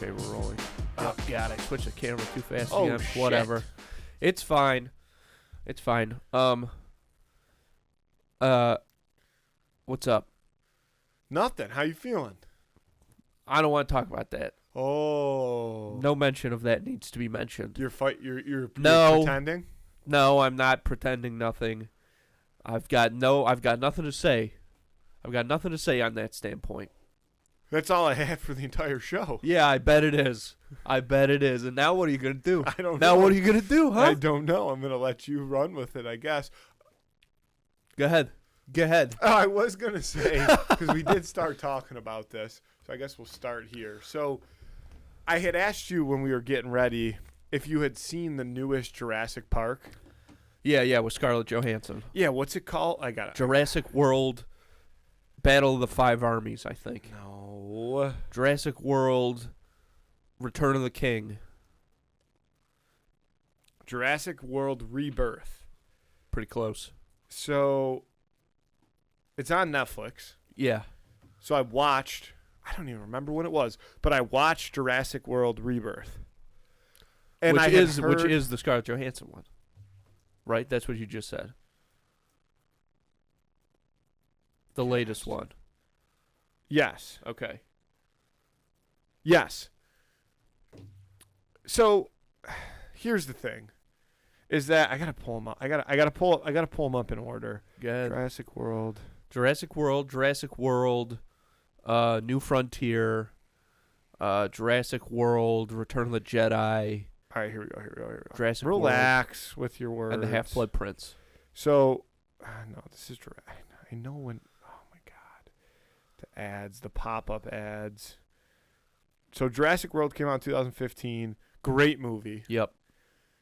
Okay, we're rolling. Oh, God, I switched the camera too fast Oh, again. shit. Whatever. It's fine. It's fine. What's up? Nothing. How you feeling? I don't want to talk about that. Oh. No mention of that needs to be mentioned. You're No. pretending? No, I'm not pretending nothing. I've got nothing to say. I've got nothing to say on that standpoint. That's all I had for the entire show. Yeah, I bet it is. I bet it is. And now what are you going to do? I don't know. Now what are you going to do, huh? I don't know. I'm going to let you run with it, I guess. Go ahead. Go ahead. Oh, I was going to say, because we did start talking about this, so I guess we'll start here. So I had asked you when we were getting ready if you had seen the newest Jurassic Park. Yeah, with Scarlett Johansson. Yeah, what's it called? I got it. Jurassic World Battle of the Five Armies, I think. No. Jurassic World Return of the King. Jurassic World Rebirth. Pretty close. So it's on Netflix. Yeah. So I watched, I don't even remember when it was, but I watched Jurassic World Rebirth. And which I is the Scarlett Johansson one. Right? That's what you just said. The latest one. Yes. Okay. Yes. So here's the thing, is that I gotta pull them up. I gotta pull them up in order. Good. Jurassic World, New Frontier, Jurassic World, Return of the Jedi. All right, here we go. Jurassic Relax with your words. and the Half-Blood Prince. So, no, this is I know when. Oh my God, the ads, the pop-up ads. So Jurassic World came out in 2015. Great movie. Yep.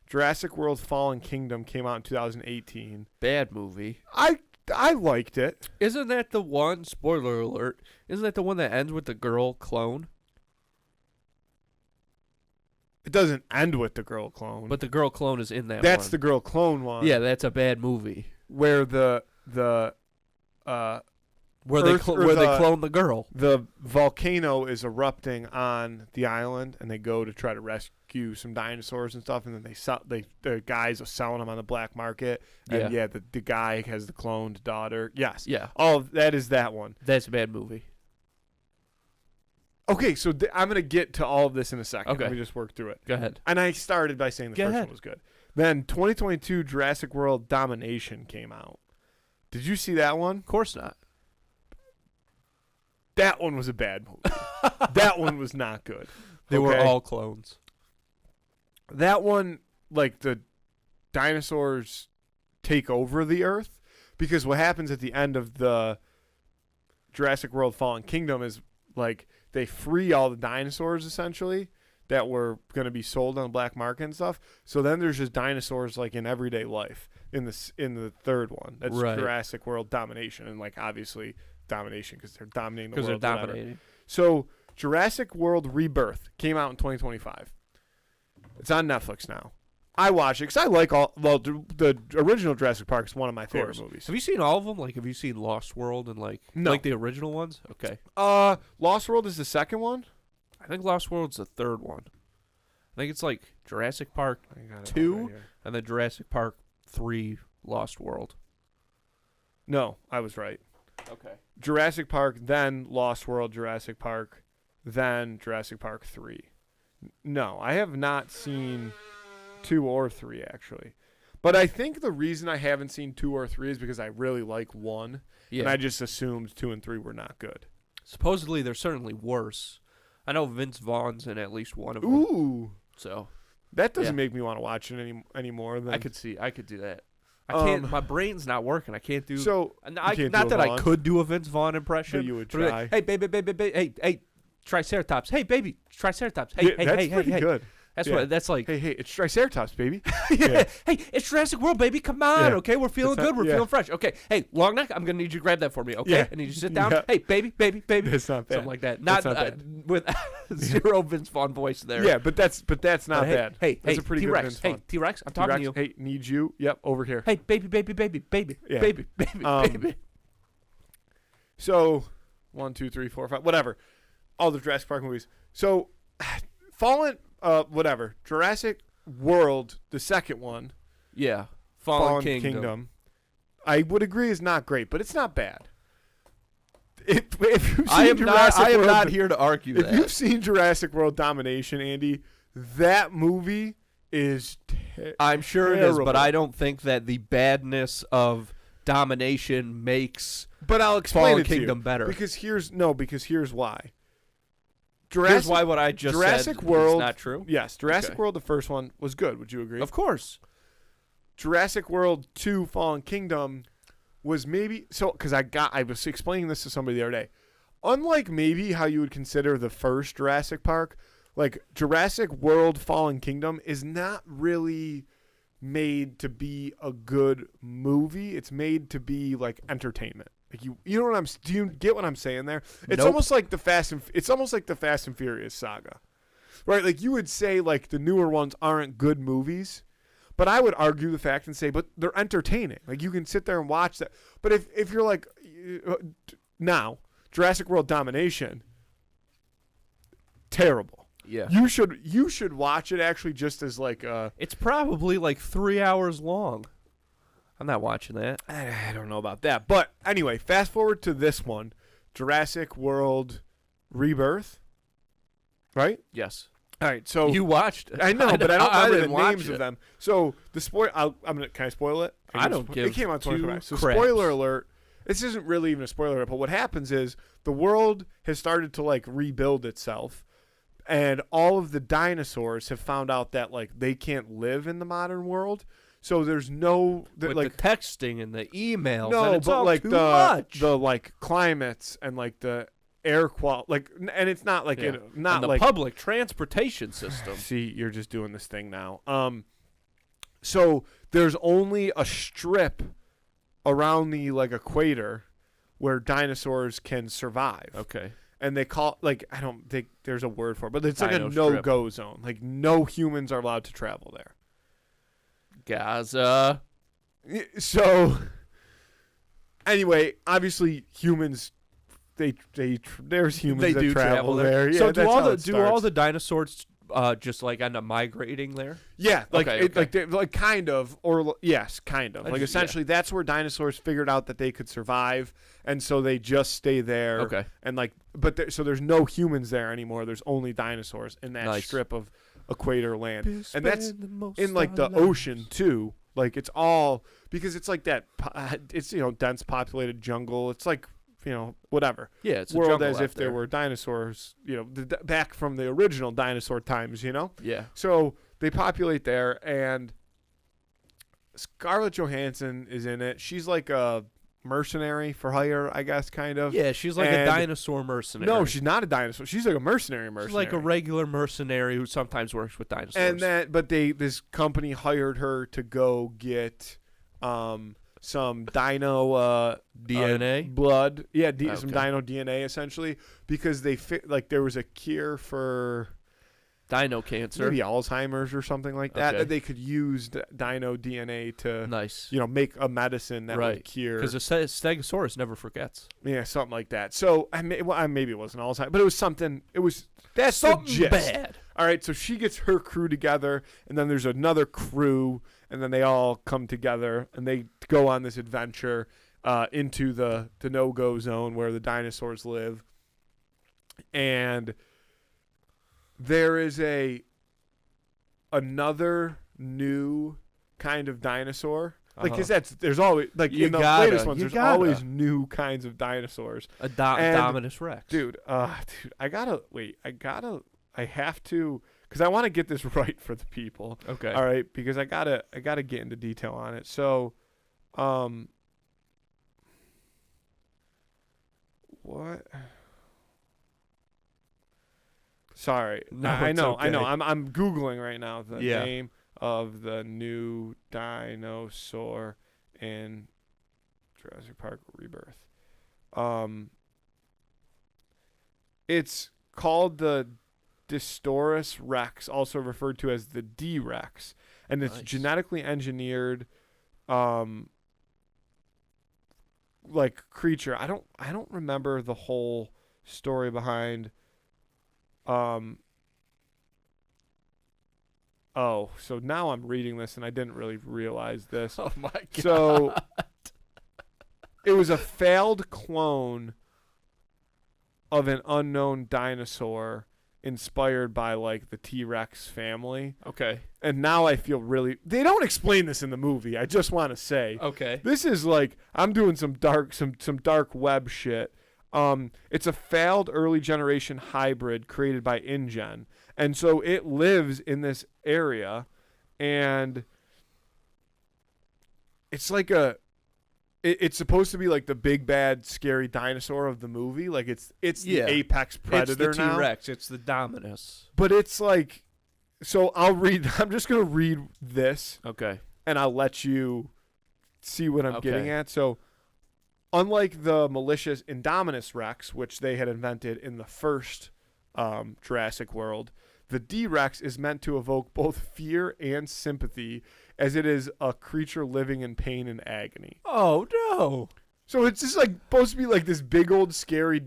Jurassic World: Fallen Kingdom came out in 2018. Bad movie. I liked it. Isn't that the one? Spoiler alert. Isn't that the one that ends with the girl clone? It doesn't end with the girl clone. But the girl clone is in that That's one. the girl clone one. Yeah, that's a bad movie. Where the Where Earth- they clone the girl. the volcano is erupting on the island, and they go to try to rescue some dinosaurs and stuff, and then the guys are selling them on the black market. And the guy has the cloned daughter. Yes. Yeah. All of that is that one. That's a bad movie. Okay, so I'm going to get to all of this in a second. Okay. Let me just work through it. Go ahead. And I started by saying the Go first ahead. one was good. Then 2022 Jurassic World Domination came out. Did you see that one? Of course not. That one was a bad movie. That one was not good. They were Okay? all clones. That one, like, the dinosaurs take over the Earth, because what happens at the end of the Jurassic World Fallen Kingdom is, like, they free all the dinosaurs, essentially, that were going to be sold on the black market and stuff. So then there's just dinosaurs, like, in everyday life in the third one. That's Right. Jurassic World Domination, and, like, obviously domination because they're dominating the Because world. they're whatever. dominating. So Jurassic World Rebirth came out in 2025. It's on Netflix now. I watched it because I like the original Jurassic Park is one of my favorite movies. Have you seen all of them? Like, have you seen Lost World and like the original ones? Okay. Lost World is the second one. I think Lost World's the third one. I think it's like Jurassic Park I got it 2 right here. and then Jurassic Park 3 Lost World. No, I was right. Okay. Jurassic Park, then Lost World, Jurassic Park, then Jurassic Park 3. No, I have not seen 2 or 3, actually. But I think the reason I haven't seen 2 or 3 is because I really like 1, Yeah. and I just assumed 2 and 3 were not good. Supposedly they're certainly worse. I know Vince Vaughn's in at least one of them. Ooh. So That doesn't make me want to watch it anymore. I could do that. I can't. My brain's not working. I can't do. So not you can't do a that I Vaughn? could do a Vince Vaughn impression. But you would like, try. hey baby, hey, Triceratops. Hey baby, Triceratops. Hey, Yeah, hey, that's hey, pretty hey. good. That's Yeah. what. That's like. Hey, it's Triceratops, baby. yeah. Hey, it's Jurassic World, baby. Come on, Yeah. okay? We're feeling That's good. not- We're feeling fresh. Okay. Hey, long neck. I'm gonna need you to grab that for me. Okay. Yeah. I need you to sit down. Yeah. Hey, baby. That's not bad. Something like that. That's Not, not bad. with zero Vince Vaughn voice there. Yeah, but that's not hey, bad. Hey, that's a pretty T-Rex. good Vince Hey, Vaughn. T-Rex. I'm talking to you. Hey, need you? Yep, over here. Hey, baby, Yeah. baby. So, 1, 2, 3, 4, 5, whatever. All the Jurassic Park movies. So, whatever. Jurassic World, the second one, Yeah. Fallen Kingdom. I would agree is not great, but it's not bad. If you've seen I am World, not here to argue if that. you've seen Jurassic World Domination, Andy, that movie is I'm sure terrible. it is, but I don't think that the badness of Domination makes But I'll explain Fallen it to Kingdom you. better. Because here's why. Here's why what I just Jurassic said World, is not true. Yes, Jurassic Okay. World, the first one, was good. Would you agree? Of course. Jurassic World 2 Fallen Kingdom was maybe so because I was explaining this to somebody the other day. Unlike maybe how you would consider the first Jurassic Park, like Jurassic World Fallen Kingdom is not really made to be a good movie. It's made to be like entertainment. Like you know what do you get what I'm saying there? It's Nope. almost like the Fast and Furious saga. Right? Like you would say like the newer ones aren't good movies. But I would argue the fact and say, but they're entertaining. Like you can sit there and watch that. But if you're like, now Jurassic World Domination, terrible. Yeah. You should watch it actually just as like It's probably like 3 hours long. I'm not watching that. I don't know about that. But anyway, fast forward to this one, Jurassic World Rebirth. Right? Yes. All right. So You watched it. I know, but I don't remember the didn't watch names it. of them. So the can I spoil it? I don't give It came out 2025. So craps. spoiler alert. This isn't really even a spoiler alert, but what happens is the world has started to like rebuild itself, and all of the dinosaurs have found out that like they can't live in the modern world. So there's no With like the texting and the emails. no, and it's but all like too the much. the like climates and like the air quality, like, and it's not like Yeah. not and the like public transportation system. See, you're just doing this thing now. So there's only a strip around the like equator where dinosaurs can survive. Okay. And they call like I don't think there's a word for it, but it's like a Dino strip. no-go zone. Like no humans are allowed to travel there. Gaza. So anyway, obviously humans there's humans They that do travel there. Yeah, So that's how it all starts. the dinosaurs just like end up migrating there? Yeah, like Okay, okay. like kind of, or yes, kind of. I Like just- essentially, that's where dinosaurs figured out that they could survive, and so they just stay there. Okay. And like, so there's no humans there anymore. There's only dinosaurs in that Nice. strip of equator land, and that's Spend the most in like the our lives. ocean too. Like it's all because it's like that. It's dense populated jungle. It's like whatever. Yeah, it's a world jungle as out if there were dinosaurs. Back from the original dinosaur times. Yeah. So they populate there, and Scarlett Johansson is in it. She's like a mercenary for hire, I guess, kind of. Yeah, she's like a And- dinosaur mercenary. No, she's not a dinosaur. She's like a mercenary. She's like a regular mercenary who sometimes works with dinosaurs. And this company hired her to go get some dino DNA? blood. Yeah, some Okay. dino DNA essentially because there was a cure for Dino cancer. maybe Alzheimer's or something like that. Okay. That they could use dino DNA to Nice. make a medicine that would cure. Because the Stegosaurus never forgets. Yeah, something like that. So maybe it wasn't Alzheimer's, but it was something. That's Something the gist. bad. All right, so she gets her crew together, and then there's another crew, and then they all come together, and they go on this adventure into the no-go zone where the dinosaurs live. And there is another new kind of dinosaur. Like, Uh-huh. because there's always, like, You in the gotta, latest ones, you there's gotta. always new kinds of dinosaurs. A And- Dominus Rex. Dude, I have to, because I want to get this right for the people. Okay. All right, because I gotta get into detail on it. So, what? Sorry, No, I it's know. okay. I'm googling right now the Yeah. name of the new dinosaur in Jurassic Park Rebirth. It's called the Distoris Rex, also referred to as the D-Rex, and it's Nice. genetically engineered like creature. I don't remember the whole story behind Oh, so now I'm reading this and I didn't really realize this. Oh my god. So it was a failed clone of an unknown dinosaur inspired by like the T-Rex family. Okay. And now I feel really they don't explain this in the movie. I just want to say. Okay. This is like I'm doing some dark web shit. It's a failed early generation hybrid created by InGen. And so it lives in this area and it's like it's supposed to be like the big bad scary dinosaur of the movie. Like it's the apex predator it's the now. T-Rex. It's the Dominus. But it's like so I'm just going to read this. Okay. And I'll let you see what I'm getting Okay. at. So unlike the malicious Indominus Rex, which they had invented in the first Jurassic World, the D-Rex is meant to evoke both fear and sympathy as it is a creature living in pain and agony. Oh no. So it's just like supposed to be like this big old scary,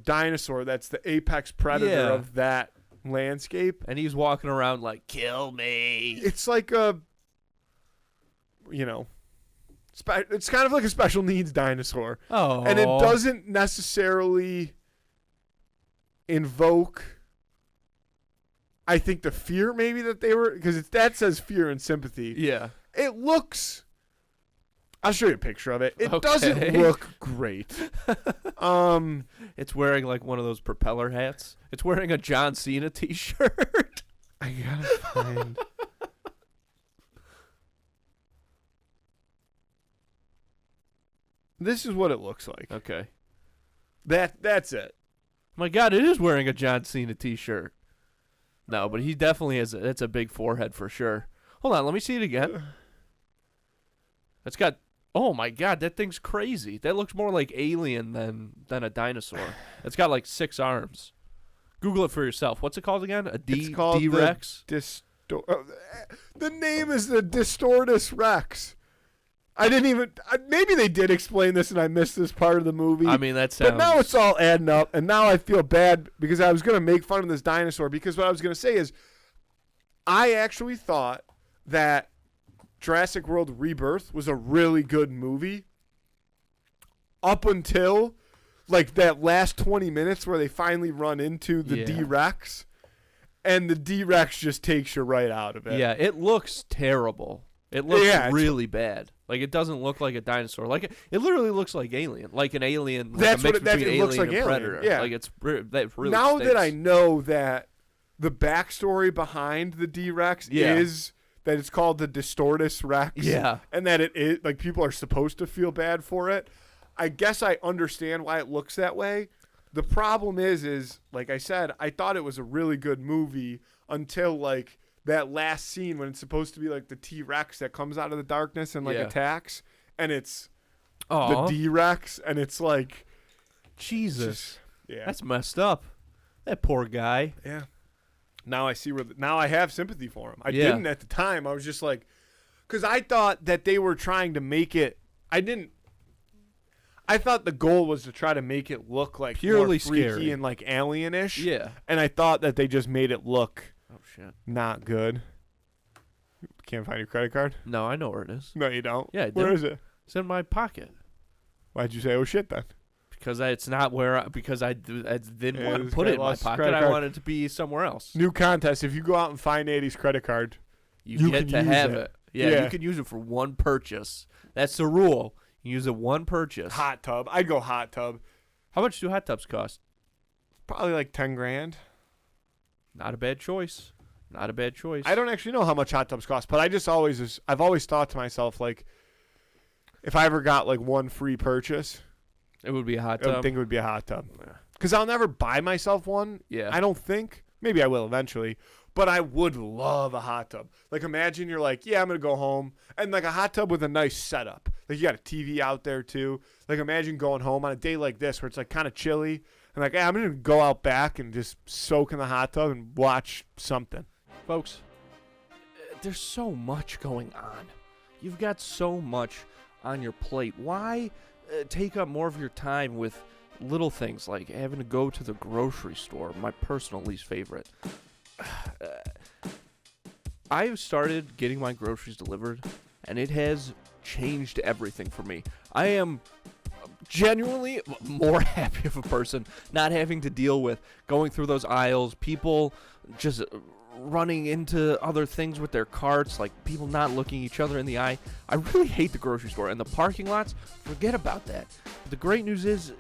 dinosaur that's the apex predator of that landscape. And he's walking around like, kill me. It's like it's kind of like a special needs dinosaur. Oh. And it doesn't necessarily invoke, I think, the fear maybe that they were, because that says fear and sympathy. Yeah. It looks, I'll show you a picture of it. It Okay. doesn't look great. It's wearing like one of those propeller hats. It's wearing a John Cena t-shirt. I gotta find. This is what it looks like. Okay. That's it. My God, it is wearing a John Cena t-shirt. No, but he definitely has. It's a big forehead for sure. Hold on, let me see it again. It's got. Oh my God, that thing's crazy. That looks more like alien than a dinosaur. It's got like 6 arms. Google it for yourself. What's it called again? It's called D-Rex? The name is the Distortus Rex. I didn't even. Maybe they did explain this, and I missed this part of the movie. I mean, that sounds. But now it's all adding up, and now I feel bad because I was going to make fun of this dinosaur. Because what I was going to say is, I actually thought that Jurassic World Rebirth was a really good movie up until like that last 20 minutes where they finally run into the D-Rex, and the D-Rex just takes you right out of it. Yeah, it looks terrible. It looks really bad. Like, it doesn't look like a dinosaur. Like, it literally looks like Alien. Like an alien. Like That's a mix what it between looks Alien like. and Alien. Predator. Yeah. Like, that really now stinks. that I know that the backstory behind the D-Rex is that it's called the Distortus Rex. Yeah. And that it is, like, people are supposed to feel bad for it. I guess I understand why it looks that way. The problem is, like I said, I thought it was a really good movie until, like, that last scene when it's supposed to be like the T-Rex that comes out of the darkness and like attacks, and it's the D-Rex, and it's like Jesus, just, that's messed up. That poor guy. Yeah. Now I see now I have sympathy for him. I didn't at the time. I was just like, because I thought that they were trying to make it. I thought the goal was to try to make it look like purely more freaky scary and like alien-ish. Yeah. And I thought that they just made it look. Oh shit. Not good. Can't find your credit card? No, I know where it is. No, you don't. Yeah, I do. Where is it? It's in my pocket. Why'd you say oh shit then? Because it's not where because I didn't want to this put guy it in my lost his pocket. credit I card. wanted it to be somewhere else. New contest. If you go out and find Eddie's credit card, You get can to use have it. it. Yeah, Yeah. you can use it for one purchase. That's the rule. You use it one purchase. hot tub. I'd go hot tub. How much do hot tubs cost? Probably like 10 grand. Not a bad choice. Not a bad choice. I don't actually know how much hot tubs cost, but I've always thought to myself, like, if I ever got like one free purchase, It would be a hot I would tub. think it would be a hot tub. Yeah. Because I'll never buy myself one. Yeah. I don't think. Maybe I will eventually. But I would love a hot tub. Like, imagine you're like, yeah, I'm going to go home. And, like, a hot tub with a nice setup. Like, you got a TV out there, too. Like, imagine going home on a day like this where it's, like, kind of chilly. And, like, I'm going to go out back and just soak in the hot tub and watch something. Folks, there's so much going on. You've got so much on your plate. Why take up more of your time with little things like having to go to the grocery store, my personal least favorite? I've started getting my groceries delivered, and it has changed everything for me. I am genuinely more happy of a person not having to deal with going through those aisles, people just running into other things with their carts, like people not looking each other in the eye. I really hate the grocery store, and the parking lots, forget about that. The great news is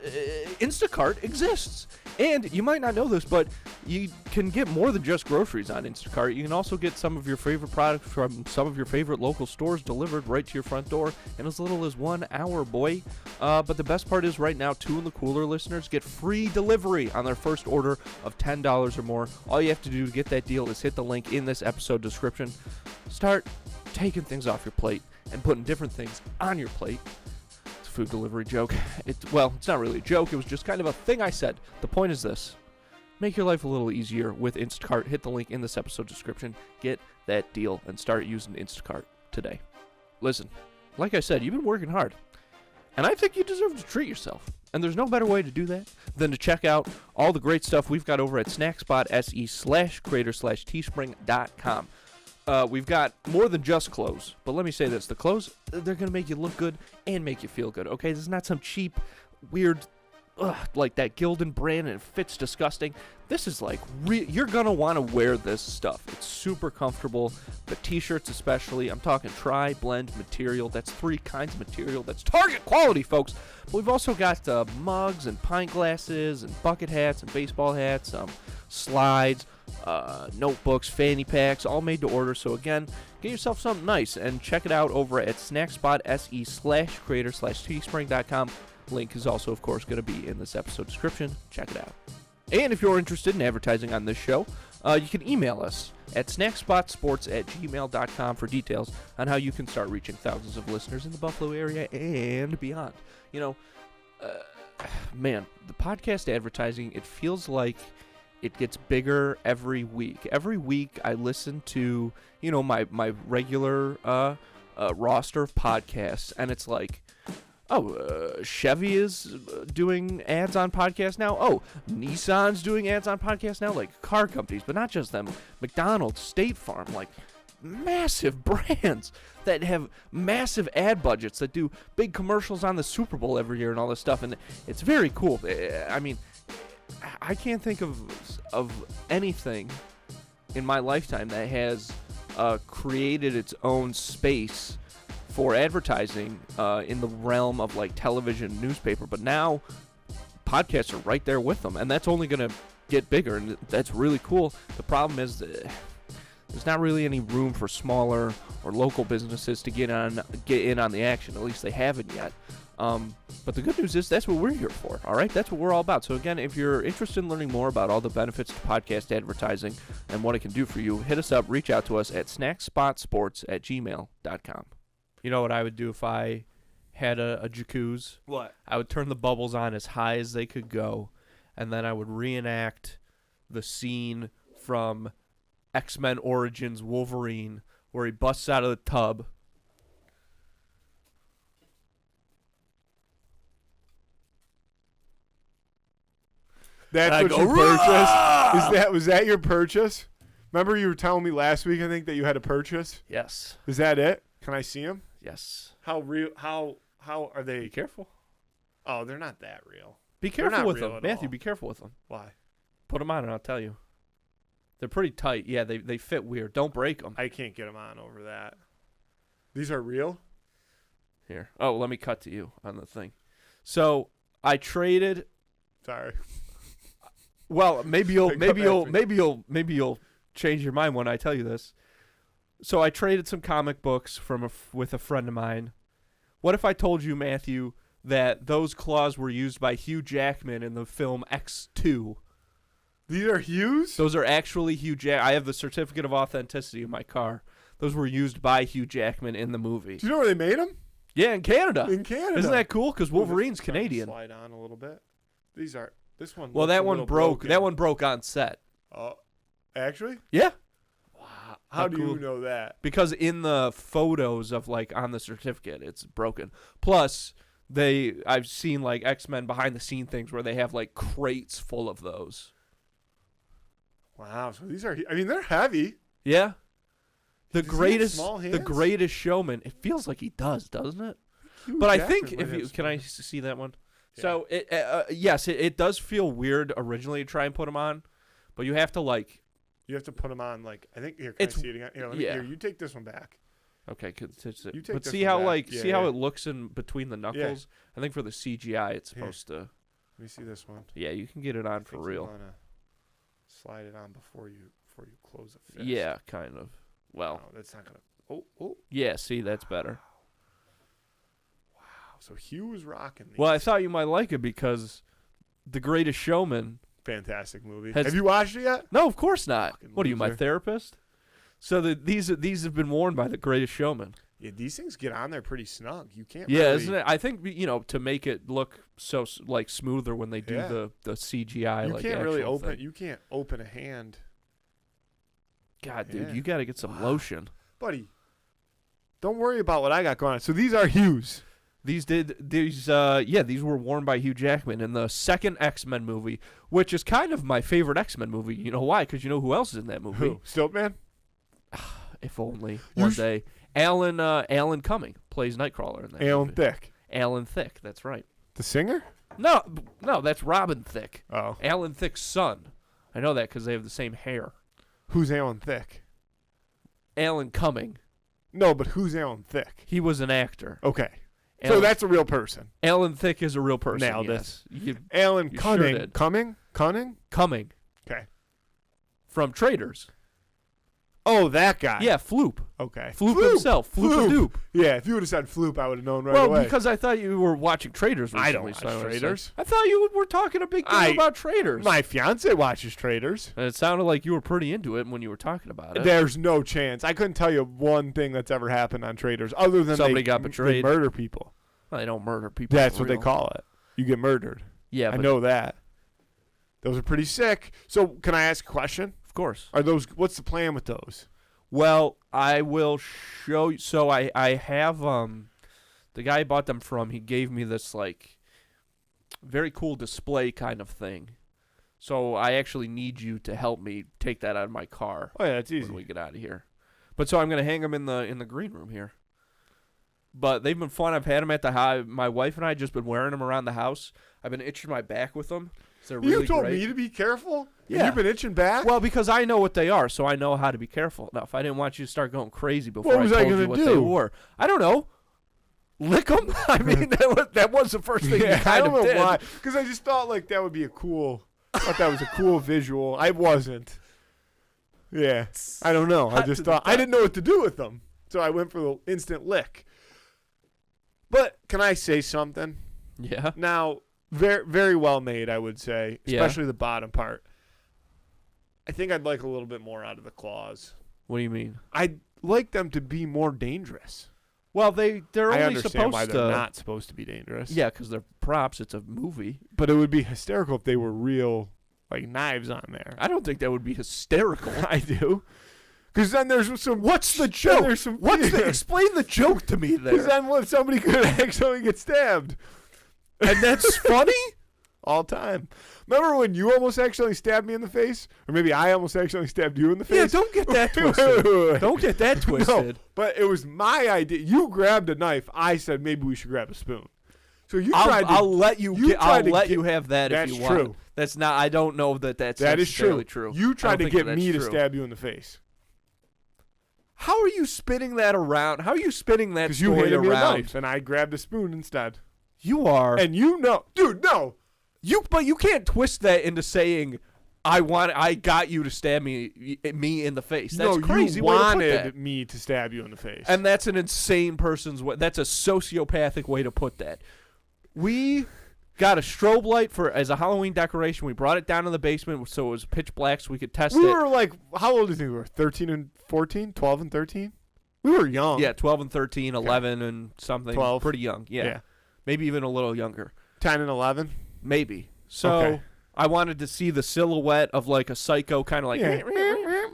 Instacart exists. And you might not know this, but you can get more than just groceries on Instacart. You can also get some of your favorite products from some of your favorite local stores delivered right to your front door in as little as 1 hour, boy. But the best part is right now, Two in the Cooler listeners get free delivery on their first order of $10 or more. All you have to do to get that deal is hit the link in this episode description. Start taking things off your plate and putting different things on your plate. Food delivery joke. It's not really a joke. It was just kind of a thing I said. The point is this. Make your life a little easier with Instacart. Hit the link in this episode description. Get that deal and start using Instacart today. Listen, like I said, you've been working hard. And I think you deserve to treat yourself. And there's no better way to do that than to check out all the great stuff we've got over at snackspot.se/creator/teespring.com. We've got more than just clothes, but let me say this. The clothes, they're going to make you look good and make you feel good, okay? This is not some cheap, weird, like that Gildan brand and it fits disgusting. This is like, you're going to want to wear this stuff. It's super comfortable. The t-shirts especially. I'm talking tri-blend material. That's 3 kinds of material. That's Target quality, folks. But we've also got mugs and pint glasses and bucket hats and baseball hats, slides, notebooks, fanny packs, all made to order. So again, get yourself something nice and check it out over at snackspot.se/creator/teespring.com. Link is also, of course, going to be in this episode description. Check it out. And if you're interested in advertising on this show, you can email us at snackspotsports@gmail.com for details on how you can start reaching thousands of listeners in the Buffalo area and beyond. You know, man, the podcast advertising, it feels like it gets bigger every week. Every week I listen to, my regular roster of podcasts, and it's like, Chevy is doing ads on podcasts now. Oh, Nissan's doing ads on podcasts now, like car companies, but not just them. McDonald's, State Farm, like massive brands that have massive ad budgets that do big commercials on the Super Bowl every year and all this stuff, and it's very cool. I mean, I can't think of anything in my lifetime that has created its own space for advertising in the realm of like television, newspaper, but now podcasts are right there with them, and that's only going to get bigger, and that's really cool. The problem is there's not really any room for smaller or local businesses to get in on the action. At least they haven't yet. But the good news is that's what we're here for, all right? That's what we're all about. So again, if you're interested in learning more about all the benefits to podcast advertising and what it can do for you, hit us up, reach out to us at snackspotsports@gmail.com. You know what I would do if I had a jacuzzi? What? I would turn the bubbles on as high as they could go, and then I would reenact the scene from X-Men Origins Wolverine where he busts out of the tub. That's what you purchased? Was that your purchase? Remember you were telling me last week, I think, that you had a purchase? Yes. Is that it? Can I see them? Yes. How are they? Be careful. Oh, they're not that real. Be careful with real them. at Matthew, all. be careful with them. Why? Put them on and I'll tell you. They're pretty tight. Yeah, they fit weird. Don't break them. I can't get them on over that. These are real? Here. Oh, let me cut to you on the thing. So I traded. Sorry. Well, maybe you'll change your mind when I tell you this. So I traded some comic books with a friend of mine. What if I told you, Matthew, that those claws were used by Hugh Jackman in the film X2? These are Hugh's? Those are actually Hugh Jackman. I have the certificate of authenticity in my car. Those were used by Hugh Jackman in the movie. Do you know where they made them? Yeah, in Canada. In Canada. Isn't that cool? Because Wolverine's Canadian. Slide on a little bit. These are. This one. Well, that one broke. That one broke on set. Oh, actually? Yeah. Wow. How do cool. you know that? Because in the photos of like on the certificate, it's broken. Plus, I've seen like X-Men behind the scene things where they have like crates full of those. Wow. So these are. I mean, they're heavy. Yeah. The Does he have greatest, small the hands? greatest showman. It feels like he does, doesn't it? Hugh But I Jackman think might if have you small can I hands. see that one. Yeah. So it does feel weird originally to try and put him on, but you have to like. You have to put them on like I think here. Can It's- I see it again? Here, yeah. here, you take this one back. Okay, You take but this see one how back. like Yeah, see how yeah. it looks in between the knuckles. I think for the CGI, it's Here. supposed to. Let me see this one. Yeah, you can get it I on for think you real. wanna slide it on before you close a fist. Yeah, kind of. Well, No, that's not gonna. Oh. yeah. See, that's better. Wow. So Hugh was rocking these. Well, I thought you might like it because The Greatest Showman. Fantastic movie. Has- Have you watched it yet? No, of course not. Fucking What are you, my loser. therapist? So these have been worn by The Greatest Showman. Yeah, these things get on there pretty snug. You can't. Yeah, really, isn't it? I think to make it look so like smoother when they do Yeah. the CGI. You like, can't really actual open. thing. You can't open a hand, God, dude, Yeah. you got to get some lotion. buddy. Don't worry about what I got going on. So these are Hugh's. These were worn by Hugh Jackman in the second X-Men movie, which is kind of my favorite X-Men movie. You know why? Because you know who else is in that movie? Who? Stiltman? If only You one sh- day. Alan Cumming plays Nightcrawler in that Alan movie. Thicke. Alan Thicke, that's right. The singer? No, that's Robin Thicke. Oh. Alan Thicke's son. I know that because they have the same hair. Who's Alan Thicke? Alan Cumming. No, but who's Alan Thicke? He was an actor. Okay. So Alan, that's a real person. Alan Thicke is a real person. Nailed it. yes. Alan You sure Cunning. did. Cunning? Cumming. Okay. From Traders. Oh, that guy. Yeah, Floop. Okay. Floop himself. Floop a doop. Yeah, if you would have said Floop, I would have known right Well, away. because I thought you were watching Traders recently. I don't so watch would've said- Traders. I thought you were talking a big deal about Traders. My fiance watches Traders. And it sounded like you were pretty into it when you were talking about it. There's no chance. I couldn't tell you one thing that's ever happened on Traders other than Somebody they, got they betrayed. murder people. Well, they don't murder people. That's for what they real. call it. You get murdered. Yeah, I but know that. Those are pretty sick. So, can I ask a question? of course. Are those? What's the plan with those? Well, I will show you. So I have the guy I bought them from. He gave me this like very cool display kind of thing. So I actually need you to help me take that out of my car Oh yeah, that's when easy. we get out of here. But so I'm gonna hang them in the green room here. But they've been fun. I've had them at the house. My wife and I just been wearing them around the house. I've been itching my back with them. So they're really You told great. me to be careful. Yeah. You've been itching back. Well, because I know what they are, so I know how to be careful. Now, if I didn't want you to start going crazy before What was I told gonna you what they do? were, I don't know. Lick them? I mean, that was the first thing you I kind don't of know did. why. Because I just thought like that would be a cool. I thought that was a cool visual. I wasn't. Yeah. I don't know. I Hot just to the thought I touch. didn't know what to do with them, so I went for the instant lick. But can I say something? Yeah. Now, very very well made, I would say, Yeah. especially the bottom part. I think I'd like a little bit more out of the claws. What do you mean? I'd like them to be more dangerous. Well, they're I only understand supposed why to. they're not supposed to be dangerous. Yeah, because they're props. It's a movie. But it would be hysterical if they were real, like knives on there. I don't think that would be hysterical. I do. Because then there's some. What's the then joke? There's some. What's the? Explain the joke to me Because there. then what if somebody could actually get stabbed And that's funny. all time? Remember when you almost actually stabbed me in the face, or maybe I almost actually stabbed you in the Yeah, face? don't get that Wait, twisted. wait. Don't get that No, twisted. but it was my idea. You grabbed a knife. I said maybe we should grab a spoon. So you tried to. I'll let you. you I'll tried to let get- you have that That's if you want. true. That's not. I don't know that that's that is necessarily true. true. You I tried to don't get think me to that's true. stab you in the face. How are you spinning that around? How are you spinning that Because you story handed me a around? knife, and I grabbed a spoon instead. You are. And you know, dude, no. But you can't twist that into saying, I got you to stab me in the face. That's No, crazy you way to put wanted that. me to stab you in the face. And that's an insane person's way. That's a sociopathic way to put that. We got a strobe light as a Halloween decoration. We brought it down to the basement so it was pitch black so we could test we it. were like, how old do you think we were? 13 and 14? 12 and 13? We were young. Yeah, 12 and 13, 11 and something. 12. Pretty young. Yeah. Maybe even a little younger. 10 and 11? Maybe. So Okay. I wanted to see the silhouette of like a psycho kind of like. Yeah.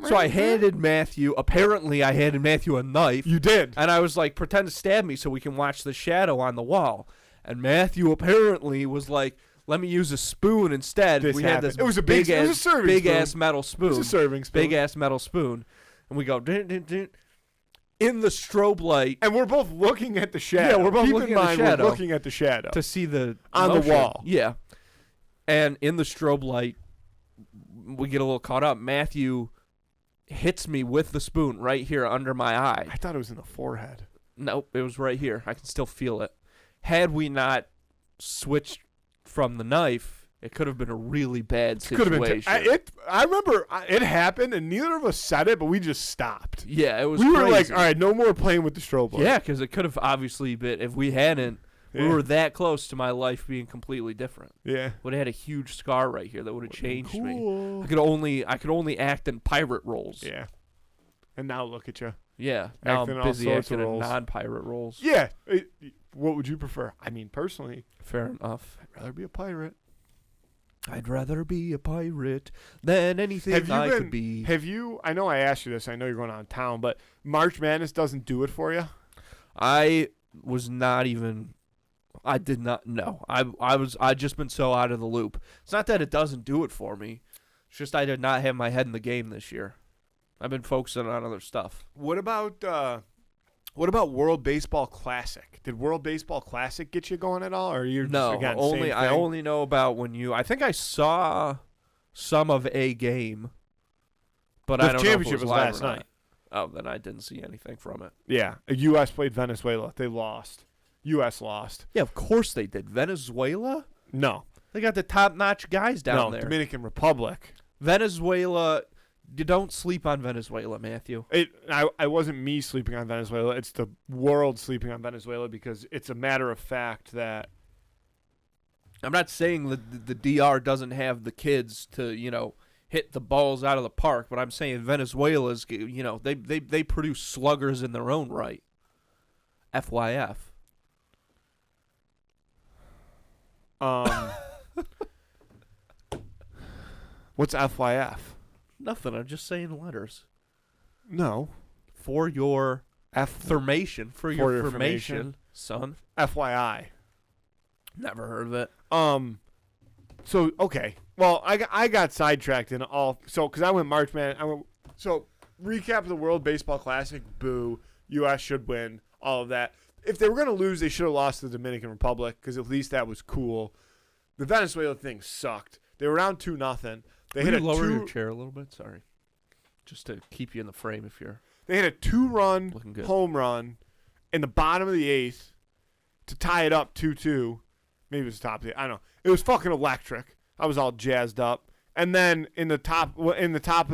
So I handed Matthew. Apparently, I handed Matthew a knife, You did. and I was like, "Pretend to stab me so we can watch the shadow on the wall." And Matthew apparently was like, "Let me use a spoon instead." This we had happened. this It was a big- it was a serving big spoon. ass metal spoon, It was a serving spoon. big ass metal spoon, and we go, dun, dun, dun. in the strobe light And we're both looking at the shadow. Yeah, we're both Keep looking in at the mind, shadow. We're looking at the shadow. to see the On the motion. wall. Yeah. And in the strobe light, we get a little caught up. Matthew hits me with the spoon right here under my eye. I thought it was in the forehead. Nope, it was right here. I can still feel it. Had we not switched from the knife, it could have been a really bad Could have situation. been. I remember it happened, and neither of us said it, but we just stopped. Yeah, it was We were crazy. like, all right, no more playing with the strobe light. Yeah, because it could have obviously been, if we hadn't, we Yeah. were that close to my life being completely different. Yeah. Would have had a huge scar right here that would have changed me. Cool. I could only act in pirate roles. Yeah. And now look at you. Yeah. Now Acting I'm all busy sorts of acting in roles. non-pirate roles. Yeah. What would you prefer? I mean, personally, Fair enough. I'd rather be a pirate. I'd rather be a pirate than anything could be. Have you? I know I asked you this. I know you're going out of town, but March Madness doesn't do it for you. I was not even. I did not know. I just been so out of the loop. It's not that it doesn't do it for me. It's just I did not have my head in the game this year. I've been focusing on other stuff. What about World Baseball Classic? Did World Baseball Classic get you going at all, or you're No, just, again, only same I thing? only know about when you. I think I saw some of a game, but The I don't know if it championship was was live last or not. night. Oh, then I didn't see anything from it. Yeah, U.S. played Venezuela. They lost. U.S. lost. Yeah, of course they did. Venezuela? No, They got the top-notch guys down there. Dominican Republic. Venezuela. You don't sleep on Venezuela, Matthew. I wasn't me sleeping on Venezuela. It's the world sleeping on Venezuela because it's a matter of fact that I'm not saying that the DR doesn't have the kids to, hit the balls out of the park, but I'm saying Venezuela's, they produce sluggers in their own right. FYF. What's FYF? Nothing. I'm just saying letters. No. For your Information. for your information. information, son. FYI. Never heard of it. So okay. Well, I got sidetracked in all. So because I went March Madness. So recap of the World Baseball Classic. Boo. U.S. should win. All of that. If they were going to lose, they should have lost to the Dominican Republic because at least that was cool. The Venezuela thing sucked. They were down 2-0. They Will hit you a lower your chair a little bit? Sorry. Just to keep you in the frame if you're They hit a 2-run looking good. home run in the bottom of the eighth to tie it up 2-2. Maybe it was the top of the. I don't know. It was fucking electric. I was all jazzed up. And then in the top of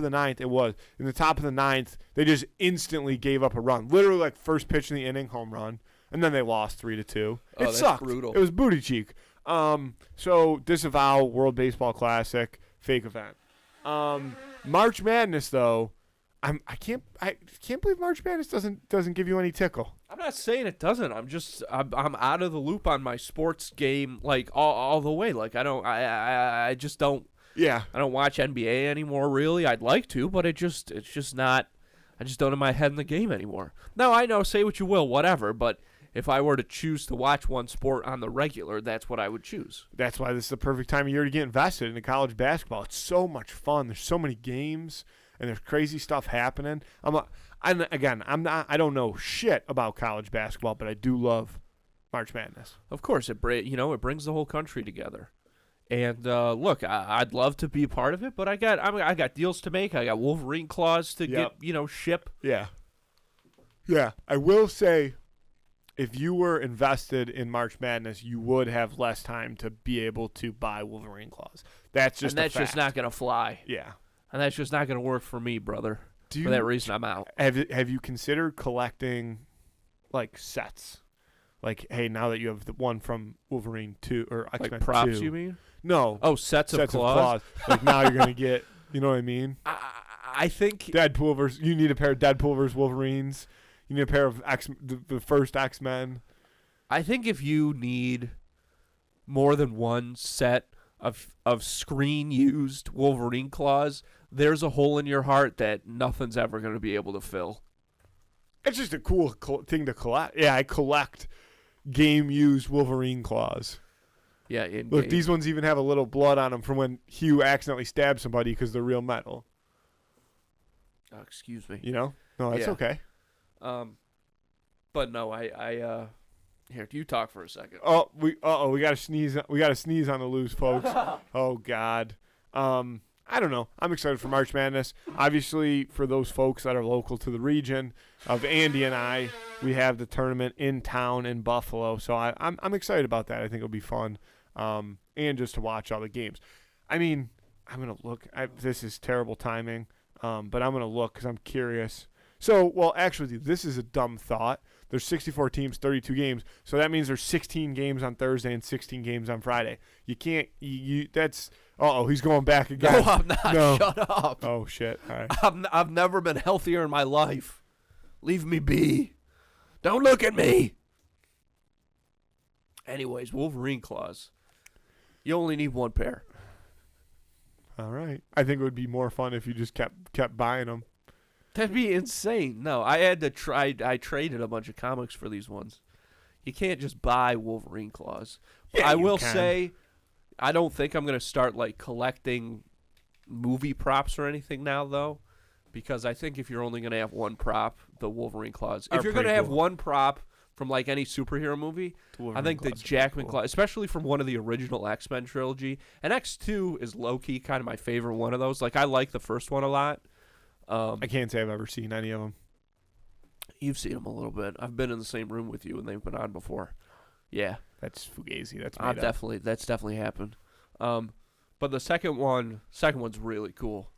the ninth, they just instantly gave up a run. Literally like first pitch in the inning, home run, and then they lost 3-2. Oh, It that's sucked. brutal. It was booty cheek. So disavow World Baseball Classic, fake event. March Madness though, I can't believe March Madness doesn't give you any tickle. I'm not saying it doesn't. I'm out of the loop on my sports game like all the way. Like I just don't. Yeah. I don't watch NBA anymore. Really, I'd like to, but it's just not. I just don't have my head in the game anymore. No, I know. Say what you will, whatever. But if I were to choose to watch one sport on the regular, that's what I would choose. That's why this is the perfect time of year to get invested into college basketball. It's so much fun. There's so many games and there's crazy stuff happening. I don't know shit about college basketball, but I do love March Madness. Of course, it brings the whole country together. And look, I'd love to be a part of it, but I got deals to make. I got Wolverine claws to get ship. Yeah. Yeah. I will say, if you were invested in March Madness, you would have less time to be able to buy Wolverine claws. That's just just not gonna fly. Yeah. And that's just not gonna work for me, brother. For that reason, I'm out. Have you considered collecting like sets? Like, hey, now that you have the one from Wolverine 2 or X-Men Like props, 2. you mean? No. Oh, sets of claws. Like now you're gonna get, you know what I mean? I think Deadpool versus. You need a pair of Deadpool versus Wolverines. You need a pair of the first X-Men. I think if you need more than one set of screen used Wolverine claws, there's a hole in your heart that nothing's ever going to be able to fill. It's just a cool thing to collect. Yeah, I collect game-used Wolverine claws. Yeah, Look, these ones even have a little blood on them from when Hugh accidentally stabbed somebody because they're real metal. Oh, excuse me. You know? No, that's Yeah. okay. But no, I here, you talk for a second. We got to sneeze. We got to sneeze on the loose, folks. Oh God. I don't know. I'm excited for March Madness. Obviously, for those folks that are local to the region of Andy and I, we have the tournament in town in Buffalo, so I'm excited about that. I think it'll be fun, and just to watch all the games. I mean, I'm gonna look. This is terrible timing, but I'm gonna look because I'm curious. So, well, actually, this is a dumb thought. There's 64 teams, 32 games, so that means there's 16 games on Thursday and 16 games on Friday. You can't. That's. He's going back again. No, I'm not. No. Shut up. Oh shit! All right. I've never been healthier in my life. Leave me be. Don't look at me. Anyways, Wolverine claws. You only need one pair. All right. I think it would be more fun if you just kept buying them. That'd be insane. No, I had to try. I traded a bunch of comics for these ones. You can't just buy Wolverine claws. Yeah, I you will can. say, I don't think I'm gonna start like collecting movie props or anything now, though, because I think if you're only gonna have one prop, the Wolverine claws. If Are you're gonna pretty have cool. one prop from like any superhero movie, I think the Jackman claw, especially from one of the original X-Men trilogy, and X2 is low-key kind of my favorite one of those. Like I like the first one a lot. I can't say I've ever seen any of them. You've seen them a little bit. I've been in the same room with you, and they've been on before. Yeah, That's fugazi. That's made up. that's definitely happened. But the second one's really cool.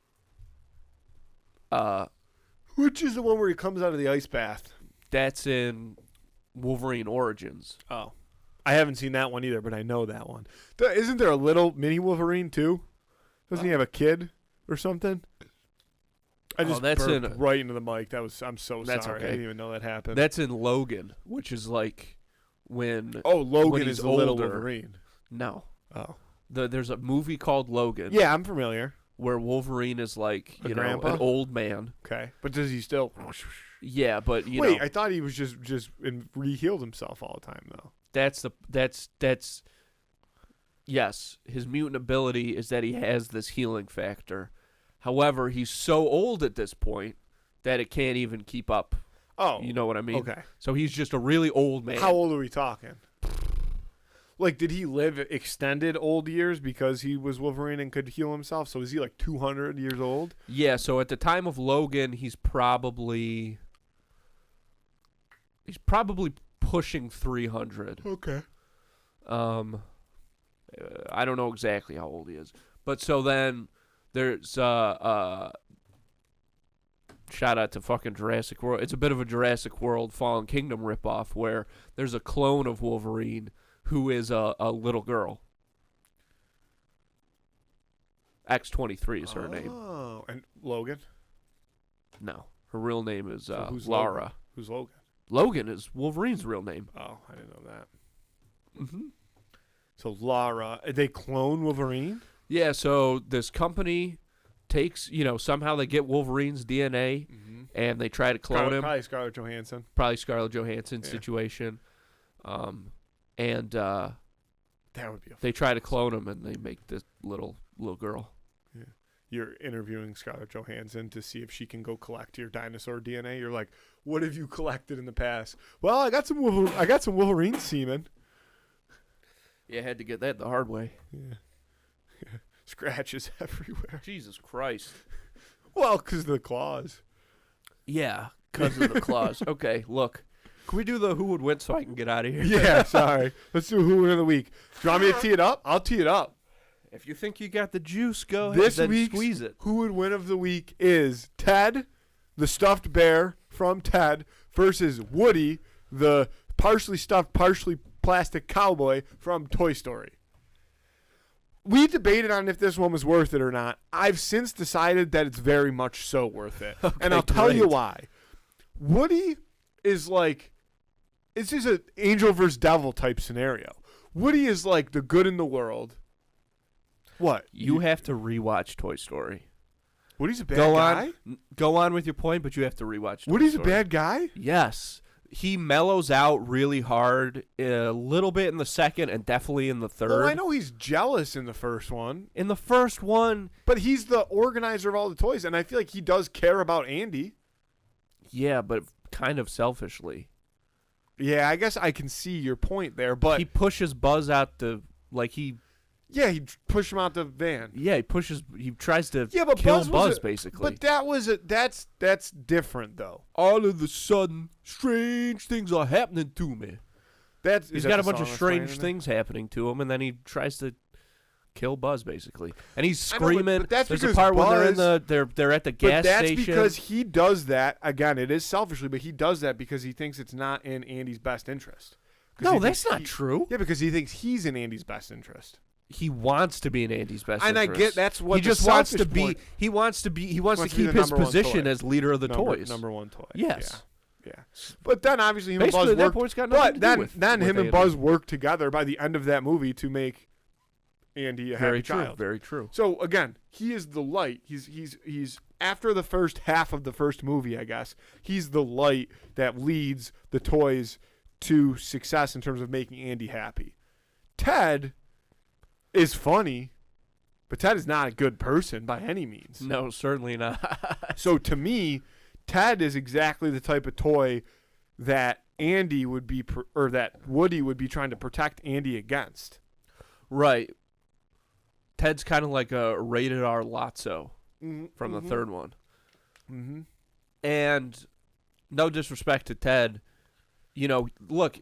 Which is the one where he comes out of the ice bath? That's in Wolverine Origins. Oh, I haven't seen that one either, but I know that one. Isn't there a little mini Wolverine too? Doesn't he have a kid or something? I just that's burped right into the mic. I'm so That's sorry. okay. I didn't even know that happened. That's in Logan, which is like when Logan when is he's the little older. Wolverine. No. Oh, There's a movie called Logan. yeah, I'm familiar. Where Wolverine is like, A you know, grandpa? an old man. Okay, but does he still? Yeah, but you Wait, know, I thought he was just re-healed himself all the time though. that's yes, his mutant ability is that he has this healing factor. However, he's so old at this point that it can't even keep up. Oh, You know what I mean? okay. So he's just a really old man. How old are we talking? Like, did he live extended old years because he was Wolverine and could heal himself? So is he like 200 years old? Yeah, so at the time of Logan, he's probably pushing 300. Okay. I don't know exactly how old he is. But so then there's shout out to fucking Jurassic World. It's a bit of a Jurassic World Fallen Kingdom ripoff where there's a clone of Wolverine who is a little girl. X-23 is her name. Oh, and Logan? No, her real name is So who's Lara. Logan? Who's Logan? Logan is Wolverine's real name. Oh, I didn't know that. Mm-hmm. So Lara, they clone Wolverine? Yeah, so this company takes, somehow they get Wolverine's DNA and they try to clone him. Probably Scarlett Johansson. Probably Scarlett Johansson Yeah. situation. And That would be they try to clone him and they make this little girl. You're interviewing Scarlett Johansson to see if she can go collect your dinosaur DNA. You're like, what have you collected in the past? Well, I got some Wolverine semen. Yeah, I had to get that the hard way. Yeah. Scratches everywhere. Jesus Christ. Well, because of the claws. Yeah, because of the claws. Okay, look. Can we do the who would win so I can get out of here? Yeah, sorry. Let's do Who Win of the Week. Do you want me to tee it up? I'll tee it up. If you think you got the juice, go ahead This and week's squeeze it. Who Would Win of the Week is Ted, the stuffed bear from Ted, versus Woody, the partially stuffed, partially plastic cowboy from Toy Story. We debated on if this one was worth it or not. I've since decided that it's very much so worth it. Okay, and I'll tell you great. why. Woody is like, this is an angel versus devil type scenario. Woody is like the good in the world. What? You have to rewatch Toy Story. Woody's a bad Go guy? on. Go on with your point, but you have to rewatch Toy Woody's a Story. bad guy? Yes. He mellows out really hard a little bit in the second and definitely in the third. Well, I know he's jealous in the first one, In the first one, but he's the organizer of all the toys, and I feel like he does care about Andy. yeah, but kind of selfishly. Yeah, I guess I can see your point there, but He pushes Buzz out the he pushed him out the van. he tries to But kill Buzz basically. But that's different though. All of a sudden, strange things are happening to me. He's got a bunch of strange things happening to him, and then he tries to kill Buzz basically, and he's screaming. But that's There's because a part Buzz, when they're at the gas but that's station. because he does that again. It is selfishly, but he does that because he thinks it's not in Andy's best interest. No, that's not true. Yeah, because he thinks he's in Andy's best interest. He wants to be in Andy's best and interest. I get that's what he the just wants to selfish be. point- He wants to be. He wants to wants to be keep the his number one position toy. as leader of the toys. Number one toy. Yes. Yeah. But then obviously him and Basically, Buzz that worked. point's got nothing But to do then with him and Andy. Buzz worked together by the end of that movie to make Andy a Very happy true. child. Very true. So again, he is the light. He's after the first half of the first movie, I guess. He's the light that leads the toys to success in terms of making Andy happy. Ted is funny, but Ted is not a good person by any means. No, certainly not. So to me, Ted is exactly the type of toy that Andy would be, or that Woody would be trying to protect Andy against. Right. Ted's kind of like a rated R Lotso from the third one. Mm-hmm. And no disrespect to Ted, look,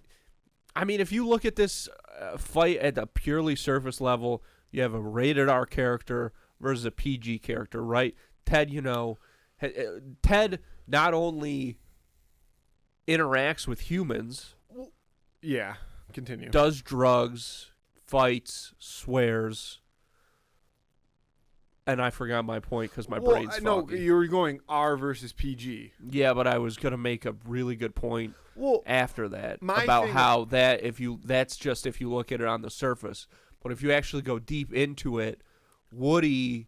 I mean, if you look at this fight at a purely surface level, you have a rated R character versus a PG character, right? Ted, Ted not only interacts with humans, Yeah, continue. does drugs, fights, swears, and I forgot my point because my brain's foggy. you were going R versus PG. Yeah, but I was gonna make a really good point after that my about thing- how that's just if you look at it on the surface, but if you actually go deep into it, Woody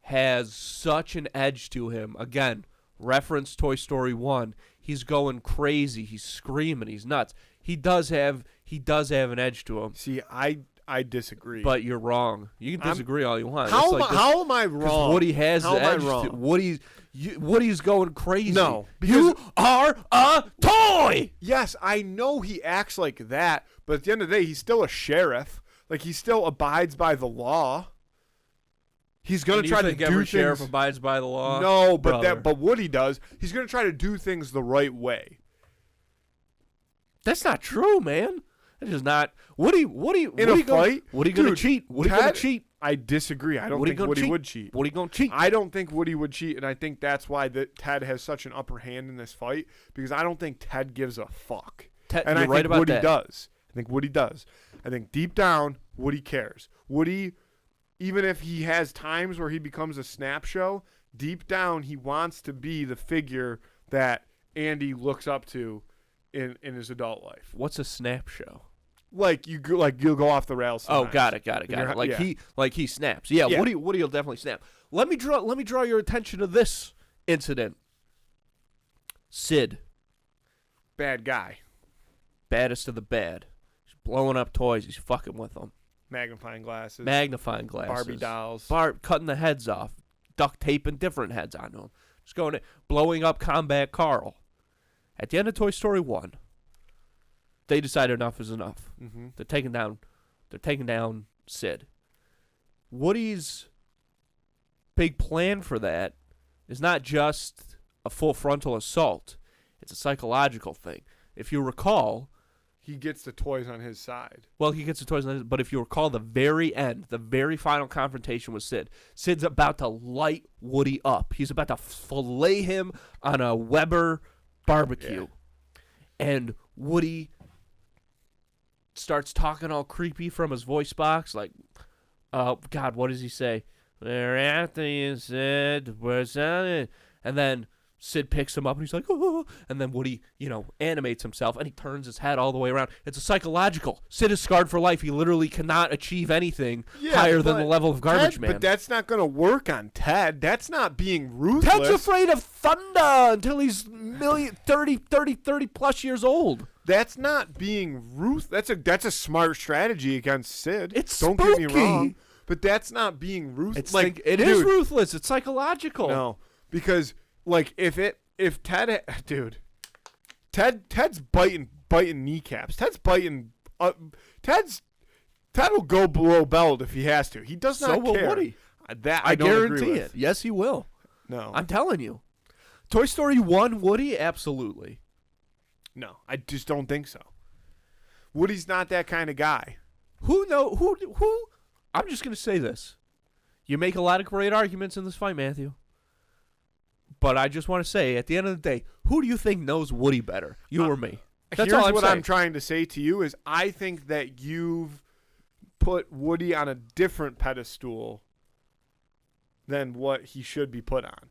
has such an edge to him. Again, reference Toy Story 1. He's going crazy. He's screaming. He's nuts. He does have an edge to him. See, I disagree. But you're wrong. You can disagree all you want. How, It's like how am I wrong? Woody has How the am I edge. wrong? Woody's going crazy. No, You are a toy. Yes, I know he acts like that, but at the end of the day, he's still a sheriff. Like, he still abides by the law. He's going to try to do every things. sheriff abides by the law. No, but Brother. but Woody does. He's going to try to do things the right way. That's not true, man. That is not. Woody In a fight, Woody gonna dude, cheat. Woody gonna Ted- cheat. I disagree. I don't Woody think gonna Woody cheat. would cheat. Woody gonna cheat. I don't think Woody would cheat, and I think that's why Ted has such an upper hand in this fight, because I don't think Ted gives a fuck. you're And I think right about Woody that. does. I think Woody does. I think deep down, Woody cares. Woody, even if he has times where he becomes a snap show, deep down he wants to be the figure that Andy looks up to in his adult life. What's a snap show? You'll go off the rails. Oh, sometimes. got it. Yeah. He snaps. Yeah, Yeah. Woody will definitely snap. Let me draw your attention to this incident. Sid, Bad guy. baddest of the bad. He's blowing up toys. He's fucking with them. Magnifying glasses. Magnifying glasses. Barbie dolls. Cutting the heads off. Duct taping different heads onto them. Just going blowing up Combat Carl. At the end of Toy Story 1, they decided enough is enough. Mm-hmm. They're taking down Sid. Woody's big plan for that is not just a full frontal assault. It's a psychological thing. If you recall, He gets the toys on his side. well, he gets the toys, but if you recall the very end, the very final confrontation with Sid, Sid's about to light Woody up. He's about to fillet him on a Weber barbecue. And Woody starts talking all creepy from his voice box, like, oh, God, what does he say? They're after you, Sid. Where's that? And then Sid picks him up, and he's like, oh. And then Woody, animates himself, and he turns his head all the way around. It's a psychological. Sid is scarred for life. He literally cannot achieve anything higher than the level of Garbage Man. But that's not going to work on Ted. That's not being ruthless. Ted's afraid of thunder until he's 30 plus years old. That's not being ruthless. That's a smart strategy against Sid. It's Don't get me spooky. wrong. But that's not being ruthless. It is ruthless. It's psychological. No, because if Ted, dude, Ted's biting kneecaps. Ted's biting. Ted will go below belt if he has to. He does not So will care. Woody. That I don't agree guarantee with. it. Yes, he will. No, I'm telling you. Toy Story 1, Woody? Absolutely. no, I just don't think so. Woody's not that kind of guy. Who? I'm just going to say this. You make a lot of great arguments in this fight, Matthew. But I just want to say, at the end of the day, who do you think knows Woody better? You or me? That's Here's all I'm what saying. I'm trying to say to you is I think that you've put Woody on a different pedestal than what he should be put on.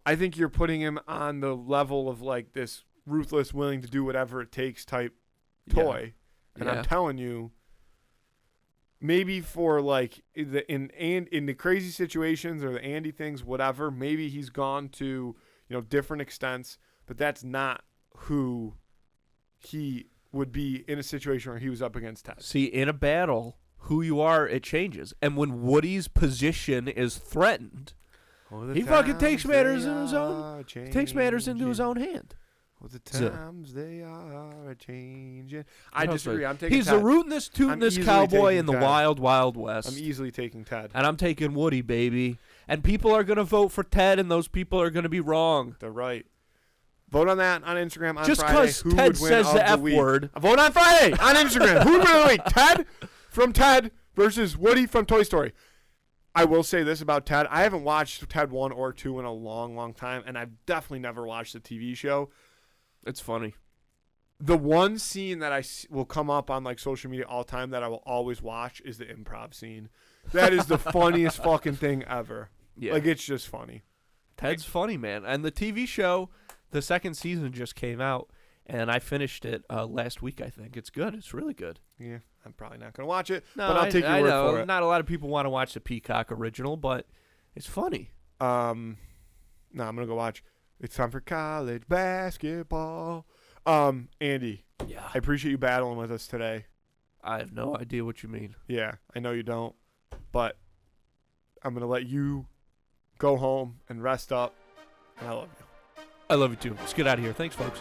I think you're putting him on the level of like this ruthless, willing to do whatever it takes type toy. And Yeah. I'm telling you, maybe for like in the crazy situations or the Andy things, whatever, maybe he's gone to, different extents, but that's not who he would be in a situation where he was up against Ted. See, in a battle, who you are, it changes. And when Woody's position is threatened, he fucking takes matters in his own. Takes matters into his own hand. Well, the times they are changing. I What else disagree. was- I'm taking He's Ted. a rootinest, tootinest easily cowboy taking in the Ted. wild, wild west. I'm easily taking Ted. And I'm taking Woody, baby. And people are going to vote for Ted, and those people are going to be wrong. They're right. Vote on that on Instagram on Just Friday. because Who Ted would win says of the F week. word. Vote on Friday on Instagram. Who would win of the week? Ted from Ted versus Woody from Toy Story. I will say this about Ted. I haven't watched Ted 1 or 2 in a long, long time, and I've definitely never watched the TV show. It's funny. The one scene that will come up on like social media all the time that I will always watch is the improv scene. That is the funniest fucking thing ever. Yeah. Like, it's just funny. Ted's funny, man. And the TV show, the second season just came out, and I finished it last week, I think. It's good. It's really good. Yeah, I'm probably not going to watch it, No, but I'll take your I word know. for it. Not a lot of people want to watch the Peacock original, but it's funny. No, I'm going to go watch It's Time for College Basketball. Andy, Yeah. I appreciate you battling with us today. I have no idea what you mean. Yeah, I know you don't, but I'm going to let you go home and rest up, and I love you. I love you too. Let's get out of here. Thanks, folks.